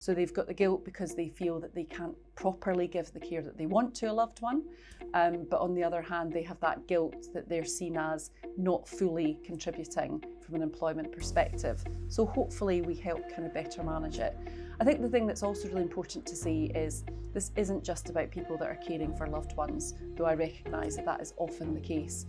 So they've got the guilt because they feel that they can't properly give the care that they want to a loved one. But on the other hand, they have that guilt that they're seen as not fully contributing from an employment perspective. So hopefully we help kind of better manage it. I think the thing that's also really important to see is this isn't just about people that are caring for loved ones, though I recognise that that is often the case.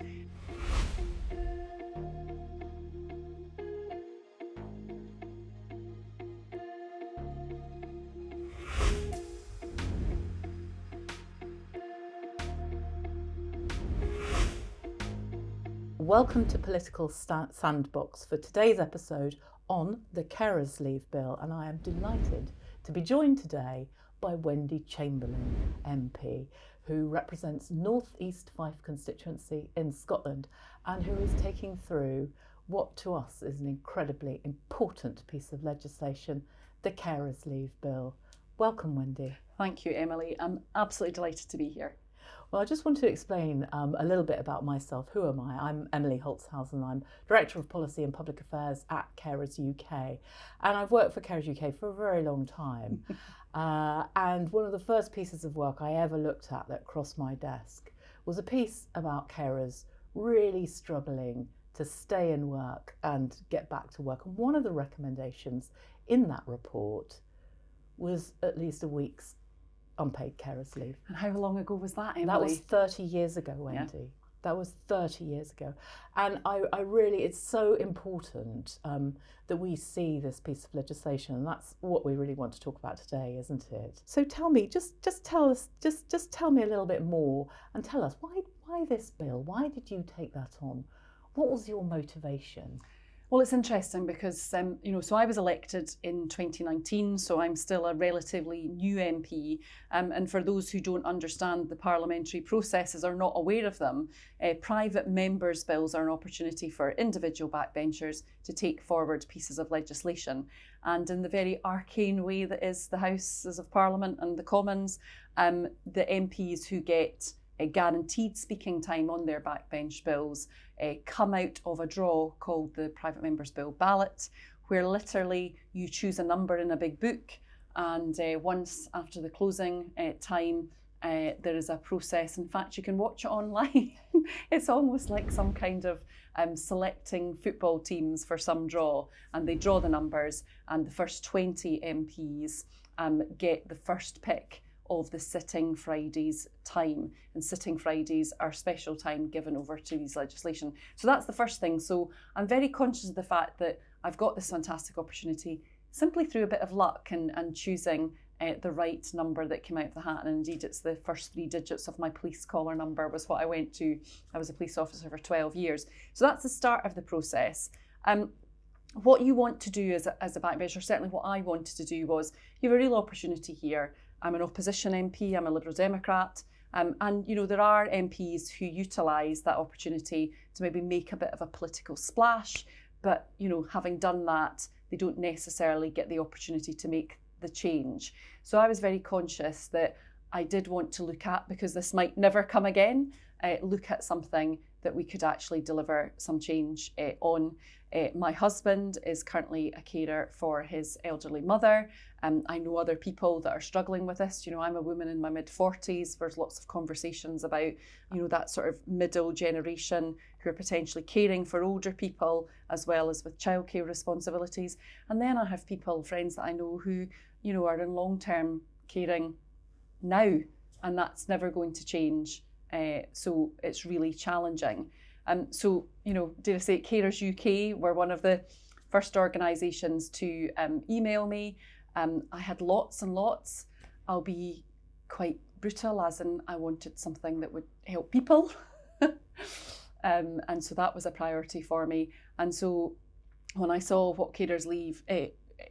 Welcome to Political Sandbox for today's episode on the Carers Leave Bill, and I am delighted to be joined today by Wendy Chamberlain MP, who represents North East Fife constituency in Scotland and who is taking through what to us is an incredibly important piece of legislation, the Carers Leave Bill. Welcome, Wendy. Thank you, Emily. I'm absolutely delighted to be here. Well, I just want to explain a little bit about myself. Who am I? I'm Emily Holtzhausen. I'm Director of Policy and Public Affairs at Carers UK. And I've worked for Carers UK for a very long time. And one of the first pieces of work I ever looked at that crossed my desk was a piece about carers really struggling to stay in work and get back to work. And one of the recommendations in that report was at least a week's unpaid carers leave. And how long ago was that, Emily? That was 30 years ago, Wendy. Yeah. That was 30 years ago. And I really, it's so important that we see this piece of legislation, and that's what we really want to talk about today, isn't it? So tell me, just tell me a little bit more and tell us why this bill? Why did you take that on? What was your motivation? Well, it's interesting because, so I was elected in 2019, so I'm still a relatively new MP. And for those who don't understand the parliamentary processes or not aware of them, private members' bills are an opportunity for individual backbenchers to take forward pieces of legislation. And in the very arcane way that is the Houses of Parliament and the Commons, the MPs who get a guaranteed speaking time on their backbench bills come out of a draw called the Private Members Bill ballot, where literally you choose a number in a big book, and once after the closing time, there is a process. In fact, you can watch it online. It's almost like some kind of selecting football teams for some draw, and they draw the numbers, and the first 20 MPs get the first pick of the sitting Friday's time. And sitting Fridays are special time given over to these legislation. So that's the first thing. So I'm very conscious of the fact that I've got this fantastic opportunity simply through a bit of luck and choosing the right number that came out of the hat. And indeed, it's the first 3 digits of my police collar number was what I went to. I was a police officer for 12 years. So that's the start of the process. What you want to do as a backbencher, certainly what I wanted to do, was you have a real opportunity here. I'm an opposition MP, I'm a Liberal Democrat, and there are MPs who utilise that opportunity to maybe make a bit of a political splash, but having done that, they don't necessarily get the opportunity to make the change. So I was very conscious that I did want to look at, because this might never come again, look at something that we could actually deliver some change on. My husband is currently a carer for his elderly mother. I know other people that are struggling with this. I'm a woman in my mid-40s. There's lots of conversations about, that sort of middle generation who are potentially caring for older people, as well as with childcare responsibilities. And then I have friends that I know who, are in long-term caring now, and that's never going to change. So it's really challenging. So, dare I say, Carers UK were one of the first organisations to email me. I had lots and lots. I'll be quite brutal, as in I wanted something that would help people. And so that was a priority for me. And so when I saw what Carers Leave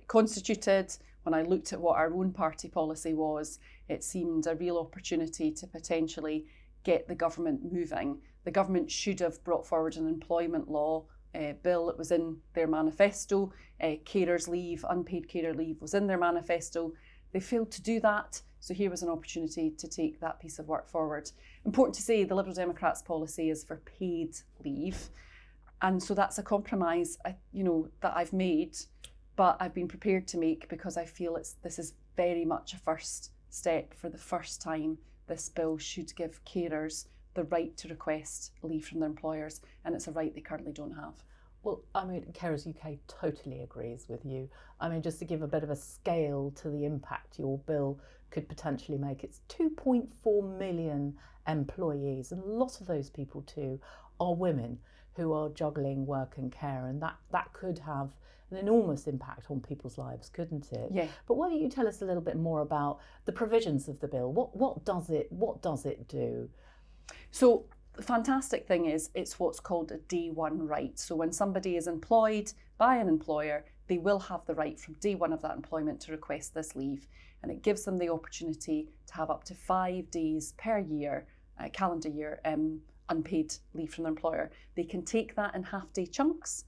constituted, when I looked at what our own party policy was, it seemed a real opportunity to potentially get the government moving. The government should have brought forward an employment law bill. It was in their manifesto. Carers leave, unpaid carer leave was in their manifesto. They failed to do that. So here was an opportunity to take that piece of work forward. Important to say, the Liberal Democrats' policy is for paid leave. And so that's a compromise, that I've made but I've been prepared to make, because I feel this is very much a first step. For the first time, this bill should give carers the right to request leave from their employers, and it's a right they currently don't have. Well, I mean, Carers UK totally agrees with you. I mean, just to give a bit of a scale to the impact your bill could potentially make, it's 2.4 million employees, and a lot of those people too are women who are juggling work and care, and that could have an enormous impact on people's lives, couldn't it? Yeah. But why don't you tell us a little bit more about the provisions of the bill? What does it do? So the fantastic thing is, it's what's called a day one right. So when somebody is employed by an employer, they will have the right from day one of that employment to request this leave. And it gives them the opportunity to have up to 5 days per year, calendar year, unpaid leave from their employer. They can take that in half-day chunks.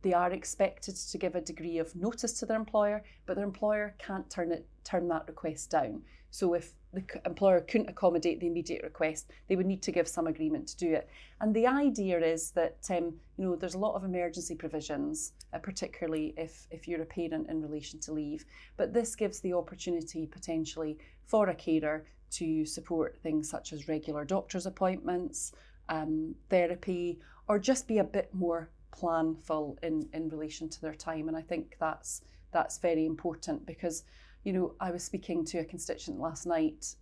They are expected to give a degree of notice to their employer, but their employer can't turn that request down. So if the employer couldn't accommodate the immediate request, they would need to give some agreement to do it. And the idea is that there's a lot of emergency provisions, particularly if you're a parent in relation to leave. But this gives the opportunity potentially for a carer to support things such as regular doctor's appointments, therapy, or just be a bit more planful in relation to their time. And I think that's very important, because I was speaking to a constituent last night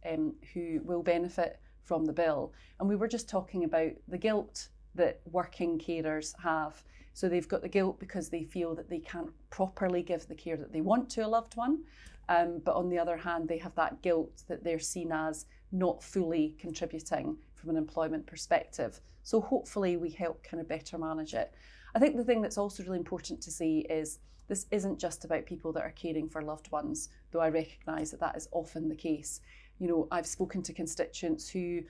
who will benefit from the bill, and we were just talking about the guilt that working carers have. So they've got the guilt because they feel that they can't properly give the care that they want to a loved one, but on the other hand, they have that guilt that they're seen as not fully contributing from an employment perspective. So hopefully we help kind of better manage it. I think the thing that's also really important to see is this isn't just about people that are caring for loved ones, though I recognise that is often the case. I've spoken to constituents who,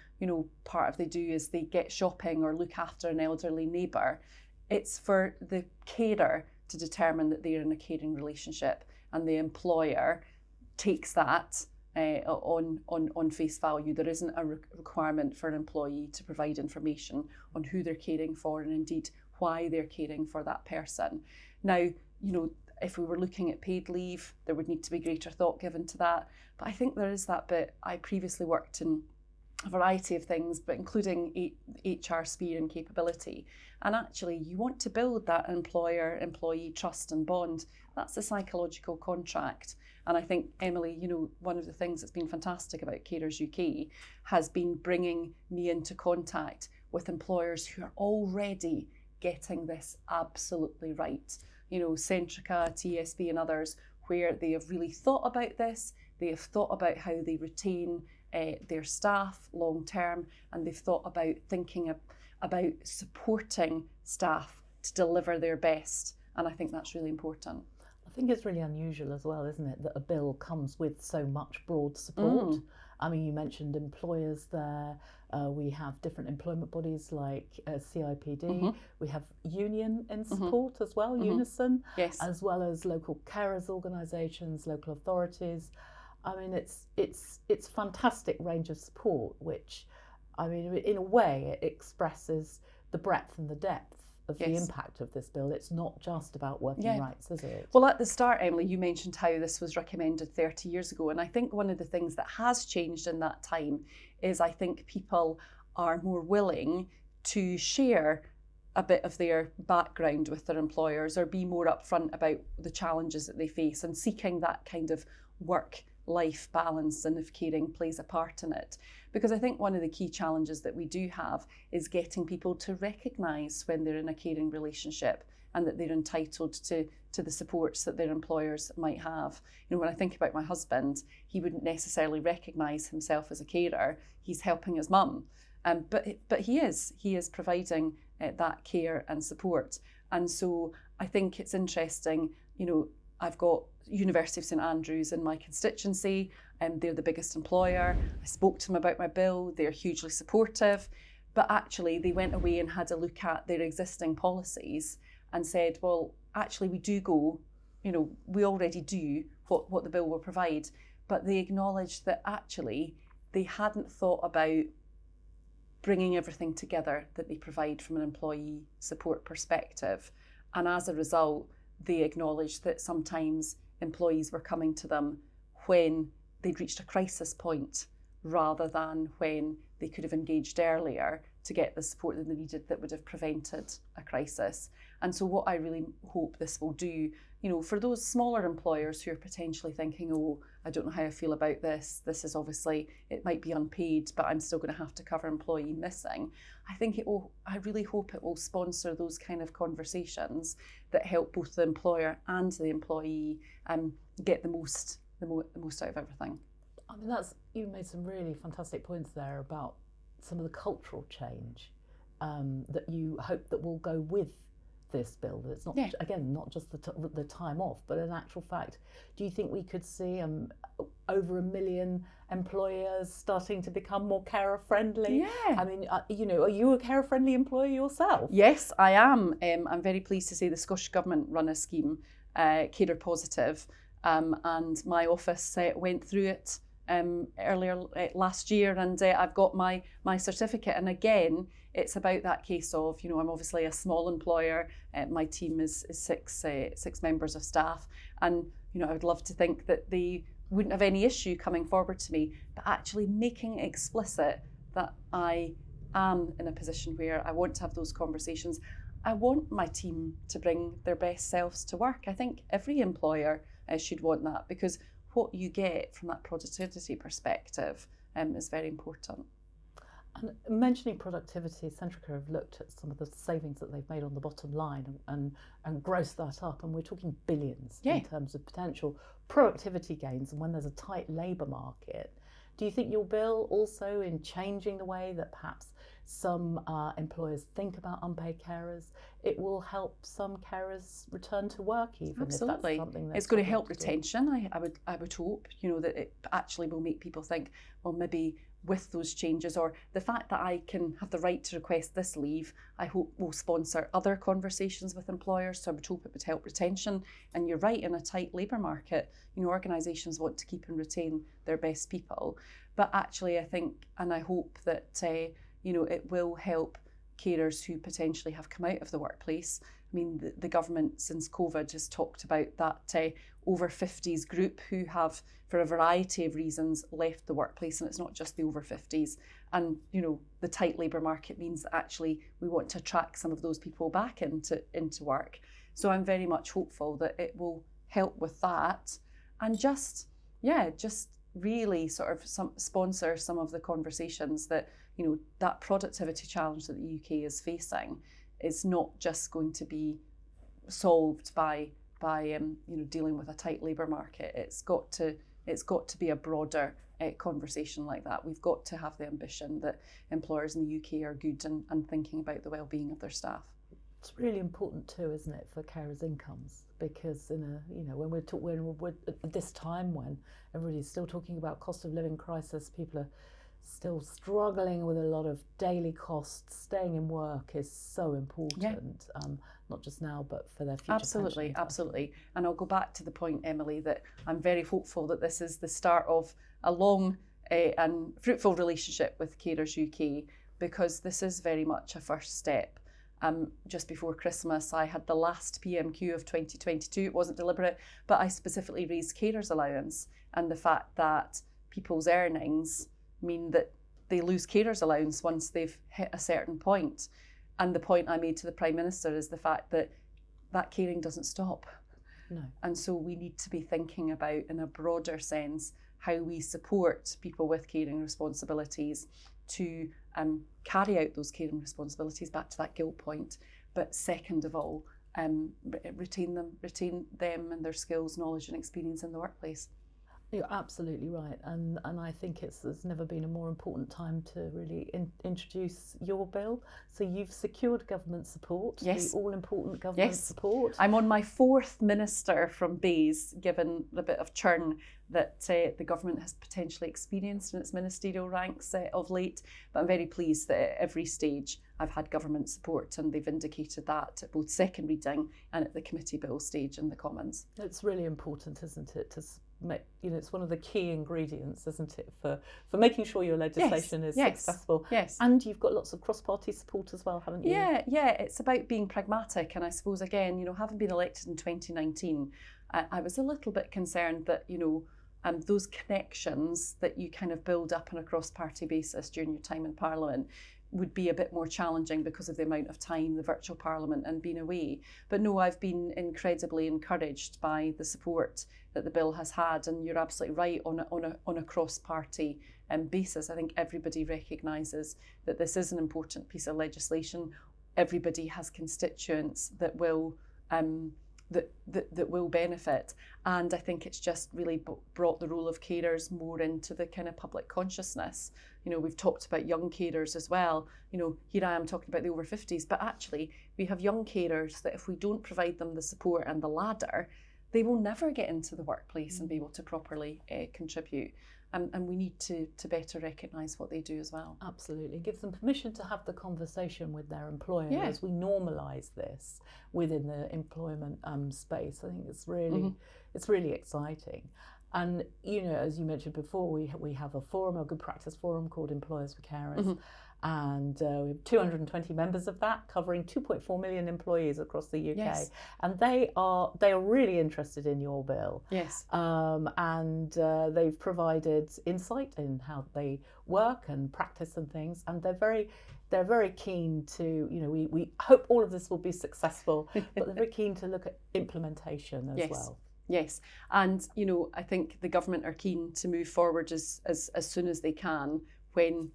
part of they do is they get shopping or look after an elderly neighbour. It's for the carer to determine that they're in a caring relationship, and the employer takes that on face value. There isn't a requirement for an employee to provide information on who they're caring for, and indeed why they're caring for that person. Now, if we were looking at paid leave, there would need to be greater thought given to that. But I think there is that bit. I previously worked in a variety of things, but including HR sphere and capability. And actually, you want to build that employer-employee trust and bond. That's a psychological contract. And I think, Emily, one of the things that's been fantastic about Carers UK has been bringing me into contact with employers who are already getting this absolutely right. Centrica, TSB and others, where they have really thought about this, they have thought about how they retain their staff long term, and they've thought about thinking about supporting staff to deliver their best. And I think that's really important. I think it's really unusual as well, isn't it, that a bill comes with so much broad support. I mean, you mentioned employers there. We have different employment bodies like CIPD. We have union in support as well, Unison, yes, as well as local carers organisations, local authorities. I mean, it's fantastic range of support, which, I mean, in a way, it expresses the breadth and the depth of the impact of this bill. It's not just about working rights, is it? Well, at the start, Emily, you mentioned how this was recommended 30 years ago. And I think one of the things that has changed in that time is I think people are more willing to share a bit of their background with their employers, or be more upfront about the challenges that they face, and seeking that kind of work-life balance, and if caring plays a part in it. Because I think one of the key challenges that we do have is getting people to recognise when they're in a caring relationship, and that they're entitled to the supports that their employers might have. When I think about my husband, he wouldn't necessarily recognise himself as a carer. He's helping his mum, but he is providing that care and support. And so I think it's interesting. I've got University of St Andrews in my constituency, and they're the biggest employer. I spoke to them about my bill. They're hugely supportive, but actually they went away and had a look at their existing policies and said, well, actually we already do what the bill will provide. But they acknowledged that actually they hadn't thought about bringing everything together that they provide from an employee support perspective. And as a result, they acknowledged that sometimes employees were coming to them when they'd reached a crisis point rather than when they could have engaged earlier to get the support that they needed that would have prevented a crisis. And so what I really hope this will do, for those smaller employers who are potentially thinking, oh, I don't know how I feel about this. This is obviously, it might be unpaid, but I'm still going to have to cover employee missing. I really hope it will sponsor those kind of conversations that help both the employer and the employee get the most out of everything. I mean, you made some really fantastic points there about some of the cultural change that you hope that will go with this bill. That it's not, again, not just the time off, but in actual fact, do you think we could see over 1 million employers starting to become more carer friendly? Yeah. I mean, are you a carer friendly employer yourself? Yes, I am. I'm very pleased to say the Scottish Government run a scheme, Carer Positive, and my office went through it earlier last year, and I've got my certificate. And again, it's about that case of, I'm obviously a small employer. My team is six members of staff, and I would love to think that they wouldn't have any issue coming forward to me, but actually making it explicit that I am in a position where I want to have those conversations. I want my team to bring their best selves to work. I think every employer should want that, because what you get from that productivity perspective is very important. And mentioning productivity, Centrica have looked at some of the savings that they've made on the bottom line and grossed that up, and we're talking billions in terms of potential productivity gains. And when there's a tight labour market, do you think your bill also, in changing the way that perhaps some employers think about unpaid carers, it will help some carers return to work, even Absolutely. if that's something that's it's going to help retention. I would hope, that it actually will make people think, well, maybe with those changes, or the fact that I can have the right to request this leave, I hope will sponsor other conversations with employers. So I would hope it would help retention. And you're right, in a tight labour market, organisations want to keep and retain their best people. But actually, I think, and I hope that it will help carers who potentially have come out of the workplace. I mean, the government since COVID has talked about that over 50s group who have, for a variety of reasons, left the workplace, and it's not just the over 50s. And the tight labour market means that actually we want to attract some of those people back into work. So I'm very much hopeful that it will help with that, and just really sort of sponsor some of the conversations that that productivity challenge that the UK is facing is not just going to be solved by dealing with a tight labour market. It's got to be a broader conversation like that. We've got to have the ambition that employers in the UK are good and thinking about the well-being of their staff. It's really important too, isn't it, for carers' incomes? Because when we're at this time when everybody's still talking about cost of living crisis, people are still struggling with a lot of daily costs. Staying in work is so important, not just now, but for their future. Absolutely. And I'll go back to the point, Emily, that I'm very hopeful that this is the start of a long and fruitful relationship with Carers UK, because this is very much a first step. Just before Christmas, I had the last PMQ of 2022. It wasn't deliberate, but I specifically raised carers allowance and the fact that people's earnings mean that they lose carers allowance once they've hit a certain point. And the point I made to the Prime Minister is the fact that caring doesn't stop. No. And so we need to be thinking about, in a broader sense, how we support people with caring responsibilities to carry out those caring responsibilities, back to that guilt point. But second of all, retain them and their skills, knowledge and experience in the workplace. You're absolutely right, and I think there's never been a more important time to really introduce your bill. So you've secured government support, yes. The all-important government support. I'm on my 4th minister from Bays, given the bit of churn that the government has potentially experienced in its ministerial ranks of late. But I'm very pleased that at every stage I've had government support, and they've indicated that at both second reading and at the committee bill stage in the Commons. It's really important, isn't it, to it's one of the key ingredients, isn't it, for making sure your legislation is successful. Yes. And you've got lots of cross-party support as well, haven't you? Yeah. It's about being pragmatic, and I suppose again, having been elected in 2019, I was a little bit concerned that those connections that you kind of build up on a cross-party basis during your time in Parliament would be a bit more challenging because of the amount of time, the virtual Parliament, and being away. But no, I've been incredibly encouraged by the support that the bill has had, and you're absolutely right, on a cross-party basis. I think everybody recognises that this is an important piece of legislation. Everybody has constituents that will that will benefit, and I think it's just really brought the role of carers more into the kind of public consciousness. We've talked about young carers as well. Here I am talking about the over 50s, but actually we have young carers that if we don't provide them the support and the ladder, they will never get into the workplace and be able to properly contribute. And we need to better recognise what they do as well. Absolutely. Give them permission to have the conversation with their employer as we normalise this within the employment space. I think it's really exciting. And, as you mentioned before, we have a forum, a good practice forum called Employers for Carers. And we have 220 members of that, covering 2.4 million employees across the UK. Yes. And they are really interested in your bill. Yes. And they've provided insight in how they work and practice and things. And they're very keen to, we hope all of this will be successful, but they're very keen to look at implementation as well. Yes, and I think the government are keen to move forward as soon as they can when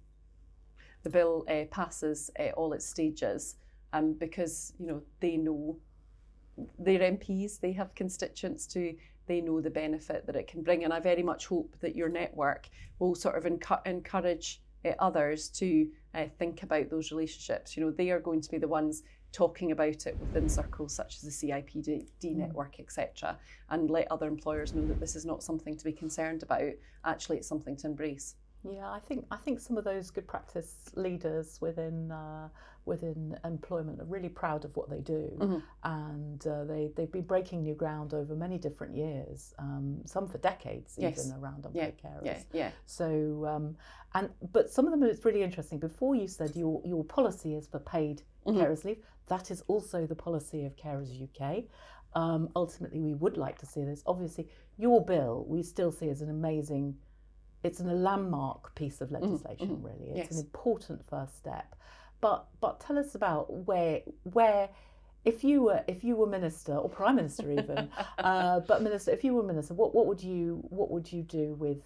the bill passes all its stages, because they know their MPs, they have constituents too, they know the benefit that it can bring, and I very much hope that your network will sort of encourage others to think about those relationships. They are going to be the ones talking about it within circles such as the CIPD network, etc., and let other employers know that this is not something to be concerned about. Actually, it's something to embrace. Yeah, I think some of those good practice leaders within employment are really proud of what they do, and they've been breaking new ground over many different years, some for decades even around unpaid carers. So, but some of them, it's really interesting. Before you said your policy is for paid carers leave. That is also the policy of Carers UK. Ultimately, we would like to see this. Obviously, your bill we still see as an amazing. It's a landmark piece of legislation, really. It's an important first step. But tell us about where if you were minister or prime minister even, but minister, if you were minister, what would you do with?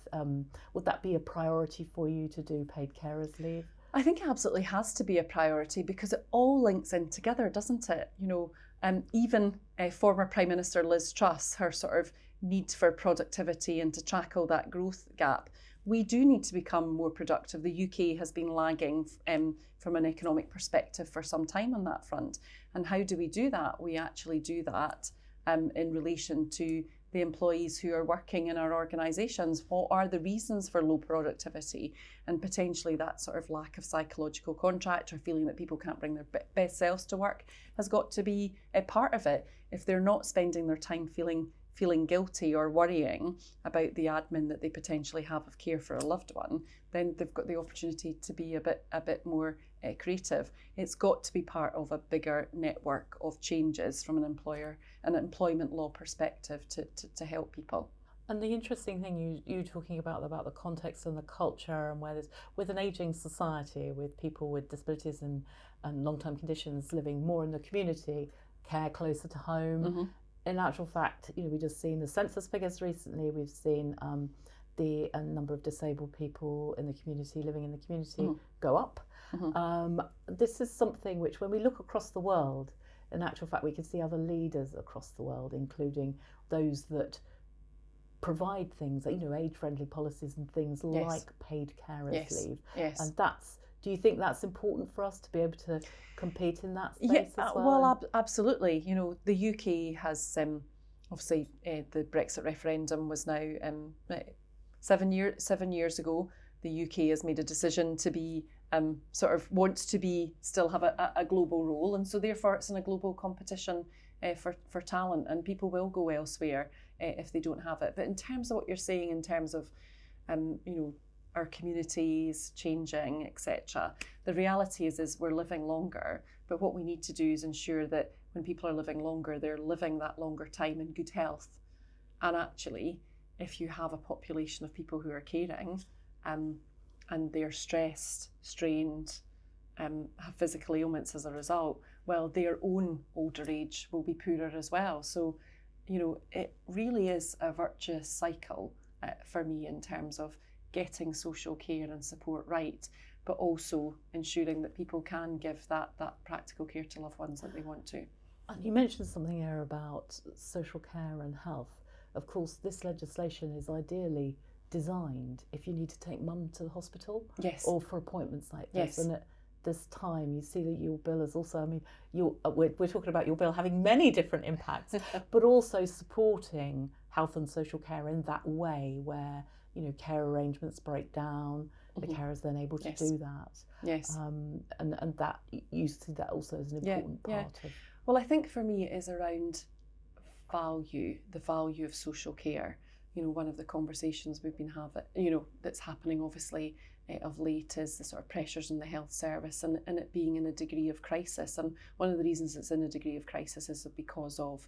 Would that be a priority for you to do paid carers leave? I think it absolutely has to be a priority because it all links in together, doesn't it? Even former Prime Minister Liz Truss, her sort of need for productivity and to tackle that growth gap. We do need to become more productive. The UK has been lagging from an economic perspective for some time on that front. And how do we do that? We actually do that in relation to the employees who are working in our organisations. What are the reasons for low productivity? And potentially that sort of lack of psychological contract or feeling that people can't bring their best selves to work has got to be a part of it. If they're not spending their time feeling guilty or worrying about the admin that they potentially have of care for a loved one, then they've got the opportunity to be a bit more creative. It's got to be part of a bigger network of changes from an employment law perspective to help people. And the interesting thing you talking about the context and the culture, and where there's, with an ageing society, with people with disabilities and long-term conditions living more in the community, care closer to home. In actual fact, we've just seen the census figures recently. We've seen the number of disabled people in the community, living in the community, go up. This is something which, when we look across the world, in actual fact, we can see other leaders across the world, including those that provide things, age-friendly policies and things like paid carers leave. And do you think that's important for us to be able to compete in that space as well? Well, absolutely. The UK has obviously the Brexit referendum was now 7 years ago. The UK has made a decision to be wants to still have a global role, and so therefore it's in a global competition for talent, and people will go elsewhere if they don't have it. But in terms of what you're saying, in terms of our communities changing, etc., the reality is we're living longer, but what we need to do is ensure that when people are living longer, they're living that longer time in good health. And actually, if you have a population of people who are caring, and they're stressed, strained, have physical ailments as a result, well, their own older age will be poorer as well. So, it really is a virtuous cycle for me in terms of getting social care and support right, but also ensuring that people can give that practical care to loved ones that they want to. And you mentioned something there about social care and health. Of course, this legislation is ideally designed if you need to take mum to the hospital, yes, or for appointments like this. Yes. And at this time, you see that your bill is also, we're talking about your bill having many different impacts, but also supporting health and social care in that way where, care arrangements break down, the carer is then able to Yes. do that. Yes. And that, you see that also as an important part of... Well, I think for me it is around the value of social care. One of the conversations we've been having, that's happening obviously of late, is the sort of pressures in the health service and it being in a degree of crisis. And one of the reasons it's in a degree of crisis is because of,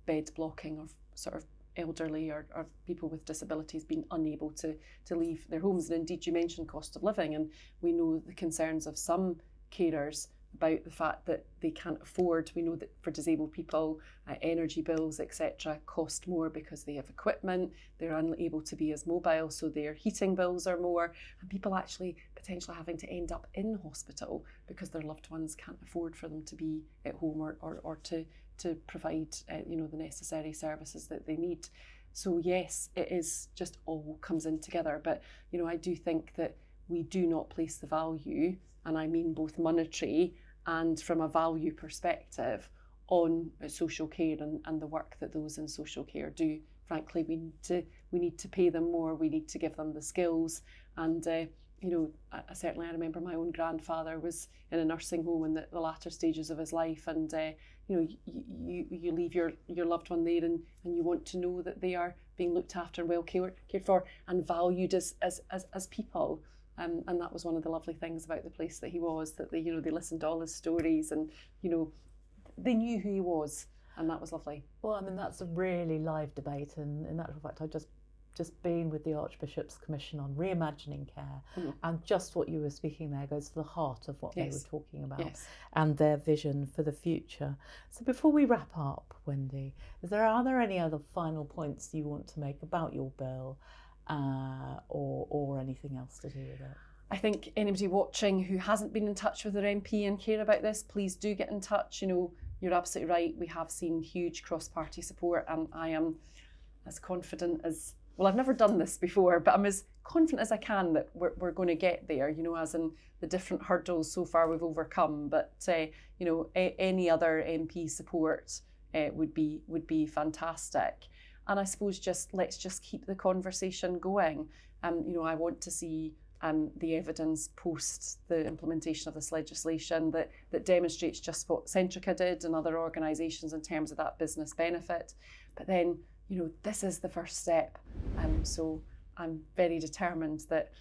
bed blocking of sort of elderly or people with disabilities being unable to leave their homes. And indeed, you mentioned cost of living, and we know the concerns of some carers about the fact that they can't afford. We know that for disabled people, energy bills, etc., cost more because they have equipment, they're unable to be as mobile, so their heating bills are more, and people actually potentially having to end up in hospital because their loved ones can't afford for them to be at home or to provide the necessary services that they need. So yes, it is just all comes in together. But I do think that we do not place the value, and I mean both monetary and from a value perspective, on social care and the work that those in social care do. Frankly, we need to pay them more. We need to give them the skills. And certainly I remember my own grandfather was in a nursing home in the latter stages of his life, and you leave your loved one there, and you want to know that they are being looked after and well cared for and valued as people. And that was one of the lovely things about the place that he was, that they listened to all his stories, and they knew who he was, and that was lovely. Well, that's a really live debate, and in actual fact, I've just been with the Archbishop's Commission on Reimagining Care, and just what you were speaking there goes to the heart of what they were talking about, and their vision for the future. So before we wrap up, Wendy, are there any other final points you want to make about your bill, or anything else to do with it? I think anybody watching who hasn't been in touch with their MP and care about this, please do get in touch. You're absolutely right. We have seen huge cross-party support, and I am as confident as, well, I've never done this before, but I'm as confident as I can that we're going to get there, as in the different hurdles so far we've overcome. But, any other MP support would be fantastic. And I suppose let's just keep the conversation going. I want to see the evidence post the implementation of this legislation that demonstrates just what Centrica did and other organisations in terms of that business benefit. But then, this is the first step. So I'm very determined that,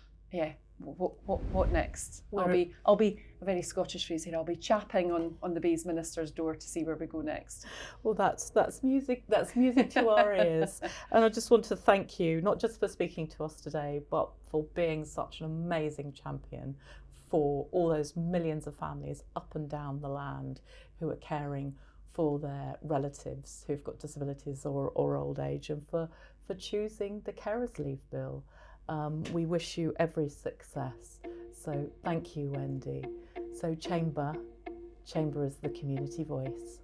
what next? I'll be a very Scottish phrase here. I'll be chapping on the Bays Minister's door to see where we go next. Well, that's music. That's music to our ears. And I just want to thank you, not just for speaking to us today, but for being such an amazing champion for all those millions of families up and down the land who are caring for their relatives who've got disabilities or old age, and for choosing the Carers Leave Bill. We wish you every success. So thank you, Wendy. So Chamber is the community voice.